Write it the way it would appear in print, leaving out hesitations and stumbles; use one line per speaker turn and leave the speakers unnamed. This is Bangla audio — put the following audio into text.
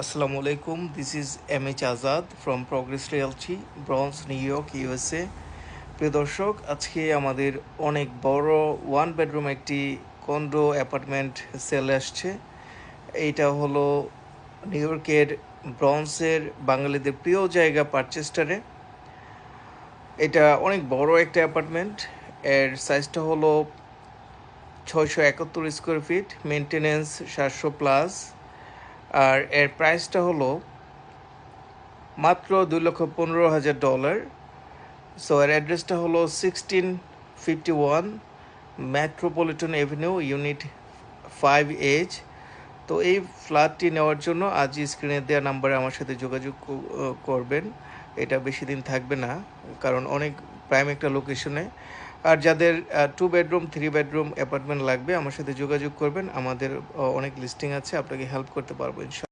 Assalamu alaikum. This is MH Azad from Progress Realty, Bronx, New York, USA. প্রিয় দর্শক, আজকে আমাদের অনেক বড় ওয়ান বেডরুম একটি কন্ডো অ্যাপার্টমেন্ট সেলে আসছে। এইটা হলো নিউ ইয়র্কের ব্রন্সের বাঙালিদের প্রিয় জায়গা পারচেস্টারে। এটা অনেক বড় একটা অ্যাপার্টমেন্ট। এর সাইজটা হলো 671 স্কোয়ার ফিট, মেনটেনেন্স 700+। আর এর প্রাইসটা হলো মাত্র $2,15,000। সো এর অ্যাড্রেসটা হলো 1651 মেট্রোপলিটন এভিনিউ, ইউনিট 5H। তো এই ফ্ল্যাটটি নেওয়ার জন্য আজই স্ক্রিনে দেওয়া নাম্বারে আমার সাথে যোগাযোগ করবেন। এটা বেশি দিন থাকবে না, কারণ অনেক প্রাইম একটা লোকেশনে। আর যাদের 2 বেডরুম 3 বেডরুম অ্যাপার্টমেন্ট লাগবে আমার সাথে যোগাযোগ করবেন। আমাদের অনেক লিস্টিং আছে, আপনাকে হেল্প করতে পারবো ইনশাআল্লাহ।